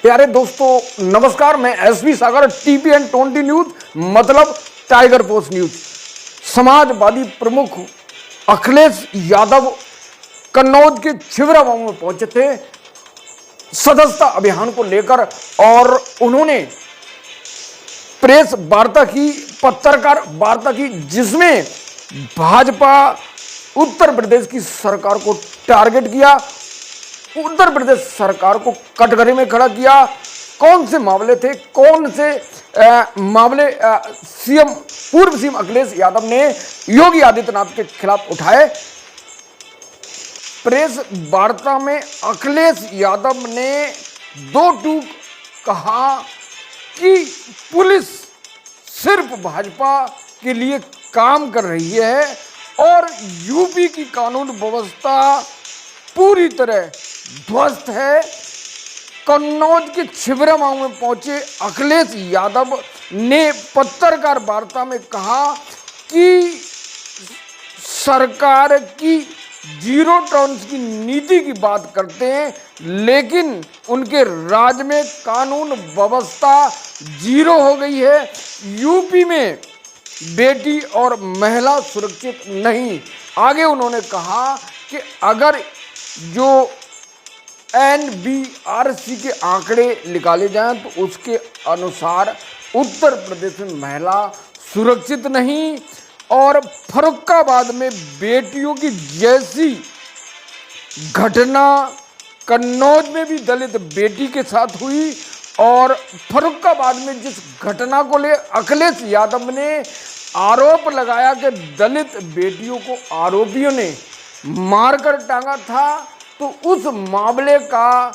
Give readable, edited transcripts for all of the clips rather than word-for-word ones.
प्यारे दोस्तों नमस्कार। मैं एसबी सागर TPN20 न्यूज मतलब टाइगर पोस्ट न्यूज। समाजवादी प्रमुख अखिलेश यादव कन्नौज के छिबरा गांव में पहुंचे थे सदस्यता अभियान को लेकर और उन्होंने प्रेस वार्ता की, पत्रकार वार्ता की, जिसमें भाजपा उत्तर प्रदेश की सरकार को टारगेट किया, उत्तर प्रदेश सरकार को कटघरे में खड़ा किया। कौन से मामले थे, कौन से मामले पूर्व सीएम अखिलेश यादव ने योगी आदित्यनाथ के खिलाफ उठाए। प्रेस वार्ता में अखिलेश यादव ने दो टूक कहा कि पुलिस सिर्फ भाजपा के लिए काम कर रही है और यूपी की कानून व्यवस्था पूरी तरह ध्वस्त है। कन्नौज के छिबरा गांव में पहुंचे अखिलेश यादव ने पत्रकार वार्ता में कहा कि सरकार की जीरो टॉलरेंस की नीति की बात करते हैं, लेकिन उनके राज्य में कानून व्यवस्था जीरो हो गई है। यूपी में बेटी और महिला सुरक्षित नहीं। आगे उन्होंने कहा कि अगर जो NBRC के आंकड़े निकाले जाएं तो उसके अनुसार उत्तर प्रदेश में महिला सुरक्षित नहीं और फर्रुखाबाद में बेटियों की जैसी घटना कन्नौज में भी दलित बेटी के साथ हुई। और फर्रुखाबाद में जिस घटना को ले अखिलेश यादव ने आरोप लगाया कि दलित बेटियों को आरोपियों ने मारकर टांगा था, तो उस मामले का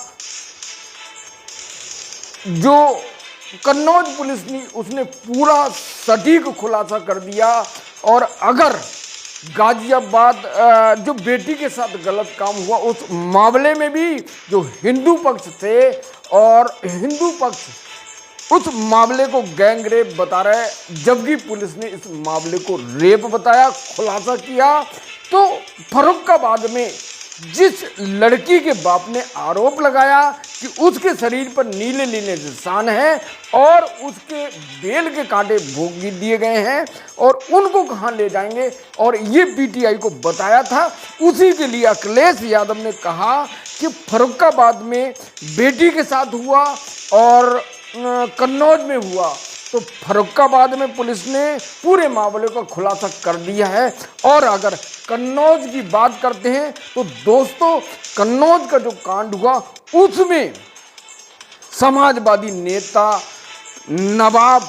जो कन्नौज पुलिस ने उसने पूरा सटीक खुलासा कर दिया। और अगर गाजियाबाद जो बेटी के साथ गलत काम हुआ उस मामले में भी जो हिंदू पक्ष थे और हिंदू पक्ष उस मामले को गैंग रेप बता रहे, जबकि पुलिस ने इस मामले को रेप बताया, खुलासा किया। तो फर्रुखाबाद में जिस लड़की के बाप ने आरोप लगाया कि उसके शरीर पर नीले नीले निशान हैं और उसके बेल के कांटे भोग दिए गए हैं और उनको कहां ले जाएंगे, और ये PTI को बताया था, उसी के लिए अखिलेश यादव ने कहा कि फर्रुखाबाद में बेटी के साथ हुआ और कन्नौज में हुआ। तो फर्रुखाबाद में पुलिस ने पूरे मामले का खुलासा कर दिया है। और अगर कन्नौज की बात करते हैं तो दोस्तों कन्नौज का जो कांड हुआ उसमें समाजवादी नेता नवाब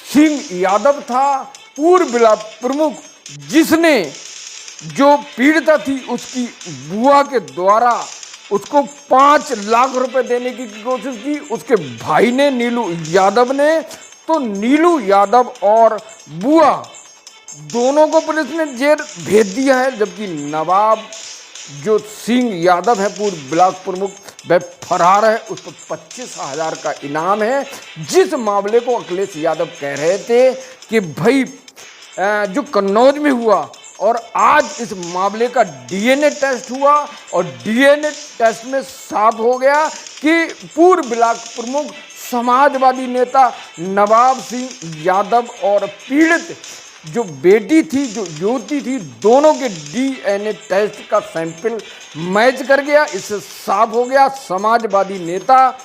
सिंह यादव था, पूर्व जिला प्रमुख, जिसने जो पीड़िता थी उसकी बुआ के द्वारा उसको 5 लाख रुपए देने की कोशिश की, उसके भाई ने, नीलू यादव ने। तो नीलू यादव और बुआ दोनों को पुलिस ने जेल भेज दिया है, जबकि नवाब जो सिंह यादव है पूर्व ब्लॉक प्रमुख, वह फरार है। उस पर 25,000 का इनाम है। जिस मामले को अखिलेश यादव कह रहे थे कि भाई जो कन्नौज में हुआ और आज इस मामले का DNA टेस्ट हुआ और DNA टेस्ट में साफ हो गया कि पूर्व ब्लॉक प्रमुख समाजवादी नेता नवाब सिंह यादव और पीड़ित जो बेटी थी, जो युवती थी, दोनों के DNA टेस्ट का सैंपल मैच कर गया। इससे साफ हो गया समाजवादी नेता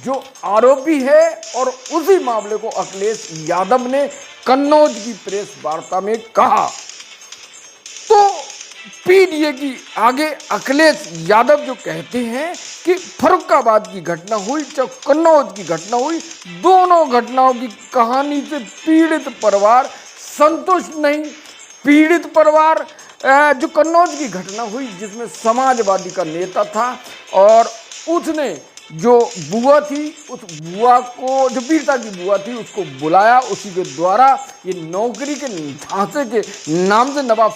जो आरोपी है। और उसी मामले को अखिलेश यादव ने कन्नौज की प्रेस वार्ता में कहा। तो PDA की आगे अखिलेश यादव जो कहते हैं कि फर्रुखाबाद की घटना हुई चाहे कन्नौज की घटना हुई, दोनों घटनाओं की कहानी से पीड़ित परिवार संतुष्ट नहीं। पीड़ित परिवार जो कन्नौज की घटना हुई जिसमें समाजवादी का नेता था और उसने जो बुआ थी, उस बुआ को, जो पीड़िता की बुआ थी, उसको बुलाया, उसी के द्वारा ये नौकरी के झांसे के नाम से नवाब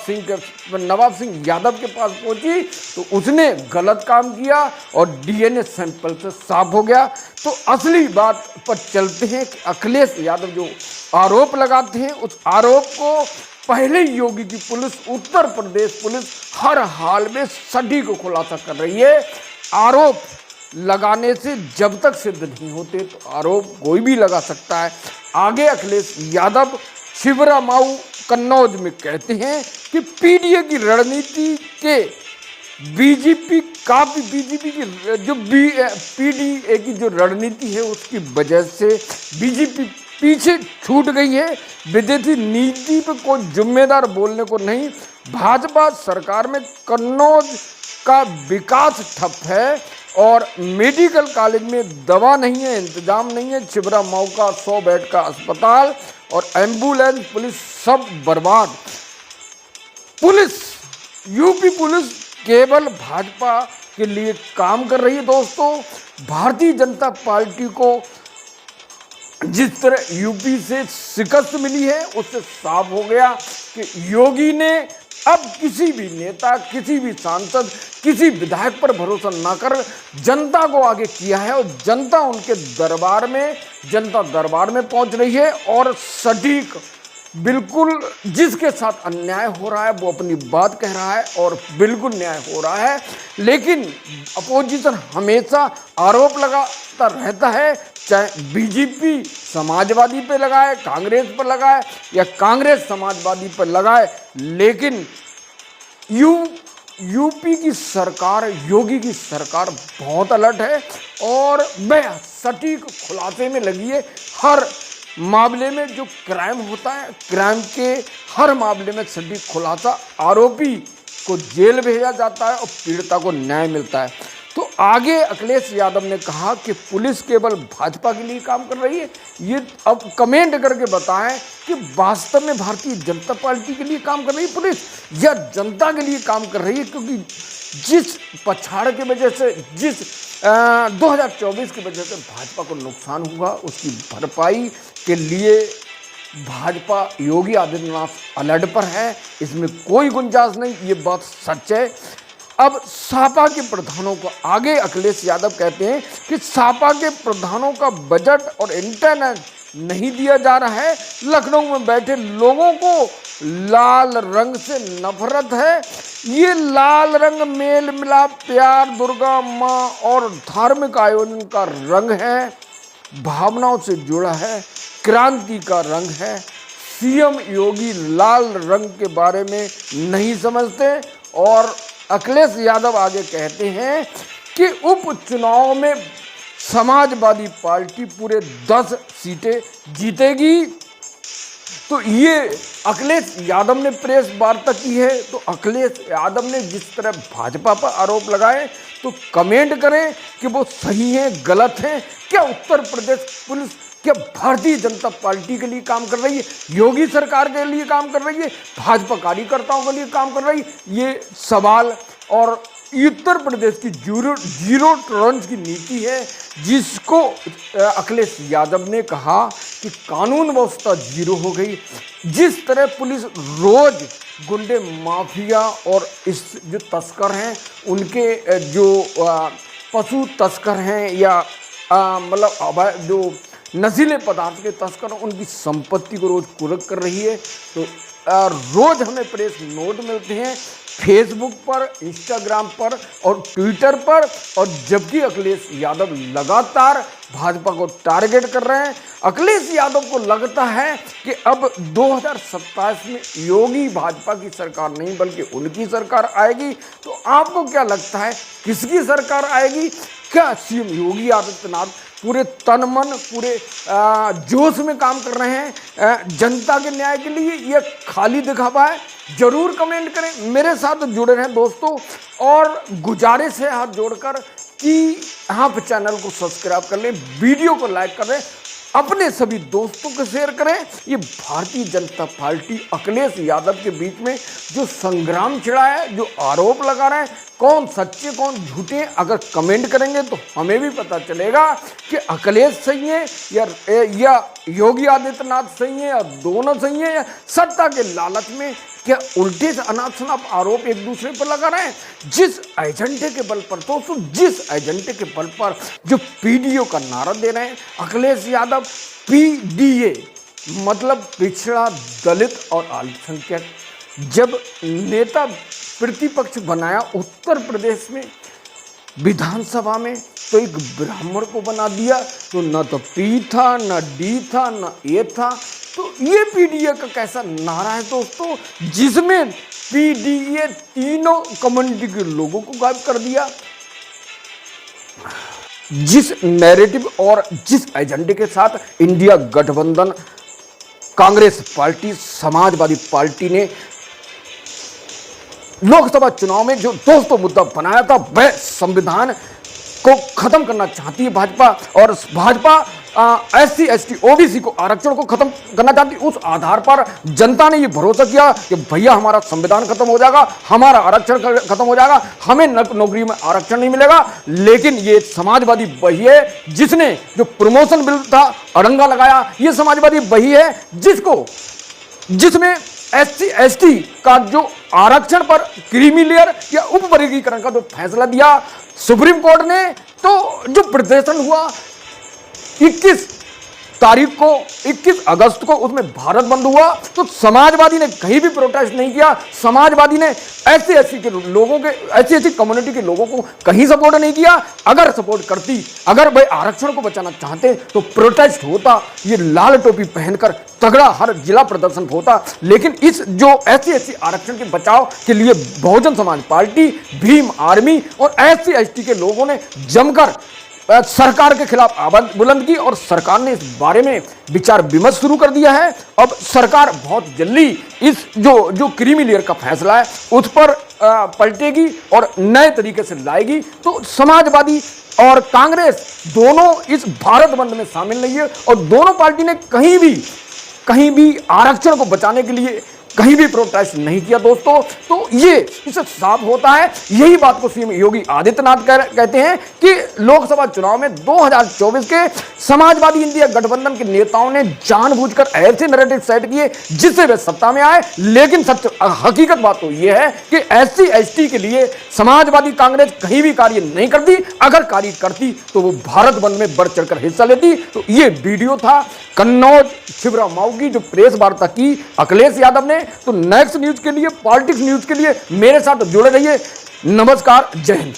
सिंह यादव के पास पहुंची, तो उसने गलत काम किया और DNA सैंपल से साफ हो गया। तो असली बात पर चलते हैं कि अखिलेश यादव जो आरोप लगाते हैं उस आरोप को पहले योगी की पुलिस, उत्तर प्रदेश पुलिस हर हाल में सटीक खुलासा कर रही है। आरोप लगाने से जब तक सिद्ध नहीं होते तो आरोप कोई भी लगा सकता है। आगे अखिलेश यादव छिबरामऊ कन्नौज में कहते हैं कि पीडीए की रणनीति के बीजेपी की जो पीडीए की जो रणनीति है उसकी वजह से बीजेपी पीछे छूट गई है। विदेशी नीति पर कोई जिम्मेदार बोलने को नहीं। भाजपा सरकार में कन्नौज का विकास ठप है और मेडिकल कॉलेज में दवा नहीं है, इंतजाम नहीं है। छिबरामऊ का 100 बेड का अस्पताल और एम्बुलेंस, पुलिस सब बर्बाद। यूपी पुलिस केवल भाजपा के लिए काम कर रही है। दोस्तों, भारतीय जनता पार्टी को जिस तरह यूपी से शिकस्त मिली है उससे साफ हो गया कि योगी ने अब किसी भी नेता, किसी भी सांसद, किसी विधायक पर भरोसा ना कर जनता को आगे किया है और जनता उनके दरबार में पहुंच रही है और सटीक बिल्कुल जिसके साथ अन्याय हो रहा है वो अपनी बात कह रहा है और बिल्कुल न्याय हो रहा है। लेकिन अपोजिशन हमेशा आरोप लगाता रहता है, चाहे बीजेपी समाजवादी पे लगाए, कांग्रेस पर लगाए या कांग्रेस समाजवादी पर लगाए, लेकिन यूपी की सरकार, योगी की सरकार बहुत अलर्ट है और वह सटीक खुलासे में लगी है। हर मामले में जो क्राइम होता है, क्राइम के हर मामले में सटीक खुलासा, आरोपी को जेल भेजा जाता है और पीड़िता को न्याय मिलता है। तो आगे अखिलेश यादव ने कहा कि पुलिस केवल भाजपा के लिए काम कर रही है। ये अब कमेंट करके बताएं कि वास्तव में भारतीय जनता पार्टी के लिए काम कर रही है पुलिस या जनता के लिए काम कर रही है, क्योंकि जिस पछाड़ की वजह से, जिस 2024 की वजह से भाजपा को नुकसान हुआ उसकी भरपाई के लिए भाजपा योगी आदित्यनाथ अलर्ट पर है। इसमें कोई गुंजाइश नहीं, ये बात सच है। अब सापा के प्रधानों को आगे अखिलेश यादव कहते हैं कि सापा के प्रधानों का बजट और इंटरनेट नहीं दिया जा रहा है। लखनऊ में बैठे लोगों को लाल रंग से नफरत है। ये लाल रंग मेल मिलाप, प्यार, दुर्गा माँ और धार्मिक आयोजन का रंग है, भावनाओं से जुड़ा है, क्रांति का रंग है। सीएम योगी लाल रंग के बारे में नहीं समझते। और अखिलेश यादव आगे कहते हैं कि उपचुनाव में समाजवादी पार्टी पूरे 10 सीटें जीतेगी। तो ये अखिलेश यादव ने प्रेस वार्ता की है। तो अखिलेश यादव ने जिस तरह भाजपा पर आरोप लगाए तो कमेंट करें कि वो सही है, गलत है। क्या उत्तर प्रदेश पुलिस क्या भारतीय जनता पार्टी के लिए काम कर रही है, योगी सरकार के लिए काम कर रही है, भाजपा कार्यकर्ताओं के लिए काम कर रही है? ये सवाल। और उत्तर प्रदेश की जीरो टॉलरेंस की नीति है, जिसको अखिलेश यादव ने कहा कि कानून व्यवस्था जीरो हो गई। जिस तरह पुलिस रोज गुंडे माफिया और इस जो तस्कर हैं उनके जो पशु तस्कर हैं या मतलब जो नशीले पदार्थ के तस्कर, उनकी संपत्ति को रोज कुर्क कर रही है। तो रोज हमें प्रेस नोट मिलते हैं फेसबुक पर, इंस्टाग्राम पर और ट्विटर पर, और जबकि अखिलेश यादव लगातार भाजपा को टारगेट कर रहे हैं। अखिलेश यादव को लगता है कि अब 2027 में योगी भाजपा की सरकार नहीं बल्कि उनकी सरकार आएगी। तो आपको क्या लगता है किसकी सरकार आएगी? क्या सीएम योगी आदित्यनाथ पूरे तन मन, पूरे जोश में काम कर रहे हैं जनता के न्याय के लिए, ये खाली दिखावा है? जरूर कमेंट करें, मेरे साथ जुड़े रहें दोस्तों। और गुजारिश है हाथ जोड़कर कि आप चैनल को सब्सक्राइब कर लें, वीडियो को लाइक कर लें, अपने सभी दोस्तों को शेयर करें। ये भारतीय जनता पार्टी अखिलेश यादव के बीच में जो संग्राम छिड़ा है, जो आरोप लगा रहे हैं, कौन सच्चे कौन झूठे, अगर कमेंट करेंगे तो हमें भी पता चलेगा कि अखिलेश सही है या योगी आदित्यनाथ सही है, या दोनों सही है, या सत्ता के लालच में क्या उल्टे से अनाप शनाप आरोप एक दूसरे पर लगा रहे हैं। जिस एजेंडे के बल पर दोस्तों, जिस एजेंडे के बल पर जो पीडीओ का नारा दे रहे हैं अखिलेश यादव, पीडीए मतलब पिछड़ा, दलित और अल्पसंख्यक, जब नेता प्रतिपक्ष बनाया उत्तर प्रदेश में विधानसभा में तो एक ब्राह्मण को बना दिया, तो न तो पी था, न डी था, न ए था। तो ये पीडीए का कैसा नारा है दोस्तों, जिसमें पीडीए तीनों कम्युनिटी के लोगों को गायब कर दिया। जिस नैरेटिव और जिस एजेंडे के साथ इंडिया गठबंधन, कांग्रेस पार्टी, समाजवादी पार्टी ने लोकसभा चुनाव में जो दोस्तों मुद्दा बनाया था, वह संविधान को खत्म करना चाहती है भाजपा। और भाजपा SC ST OBC को, आरक्षण को खत्म करना चाहती। उस आधार पर जनता ने ये भरोसा किया कि भैया हमारा संविधान खत्म हो जाएगा, हमारा आरक्षण खत्म हो जाएगा, हमें नौकरी में आरक्षण नहीं मिलेगा। लेकिन ये समाजवादी वही है जिसने जो प्रमोशन बिल था अड़ंगा लगाया। ये समाजवादी वही है जिसमें SC ST का जो आरक्षण पर क्रीमी लेयर या उप वर्गीकरण का जो फैसला दिया सुप्रीम कोर्ट ने, तो जो प्रदर्शन हुआ 21 तारीख को, 21 अगस्त को, उसमें भारत बंद हुआ। तो समाजवादी ने कहीं भी प्रोटेस्ट नहीं किया। समाजवादी ने SC ST के लोगों के, SC ST कम्युनिटी के लोगों को कहीं सपोर्ट नहीं किया। अगर सपोर्ट करती, अगर भाई आरक्षण को बचाना चाहते तो प्रोटेस्ट होता, ये लाल टोपी पहनकर तगड़ा हर जिला प्रदर्शन होता। लेकिन इस जो SC ST आरक्षण के बचाव के लिए बहुजन समाज पार्टी, भीम आर्मी और SC ST के लोगों ने जमकर सरकार के खिलाफ आवाज बुलंद की और सरकार ने इस बारे में विचार विमर्श शुरू कर दिया है। अब सरकार बहुत जल्दी इस जो क्रीमी लेयर का फैसला है उस पर पलटेगी और नए तरीके से लाएगी। तो समाजवादी और कांग्रेस दोनों इस भारत बंद में शामिल नहीं है और दोनों पार्टी ने कहीं भी आरक्षण को बचाने के लिए कहीं भी प्रोटेस्ट नहीं किया दोस्तों। तो ये इससे साफ होता है, यही बात को सीएम योगी आदित्यनाथ कहते हैं कि लोकसभा चुनाव में 2024 के समाजवादी इंडिया गठबंधन के नेताओं ने जानबूझकर ऐसे नैरेटिव सेट किए जिससे वे सत्ता में आए। लेकिन सच हकीकत बात तो यह है कि SC ST के लिए समाजवादी कांग्रेस कहीं भी कार्य नहीं करती। अगर कार्य करती तो वो भारत बंद में बढ़ चढ़कर हिस्सा लेती। तो ये वीडियो था कन्नौज छिबरा माऊ की जो प्रेस वार्ता की अखिलेश यादव ने। तो नेक्स्ट न्यूज के लिए, पॉलिटिक्स न्यूज के लिए मेरे साथ जुड़े रहिए। नमस्कार, जय हिंद।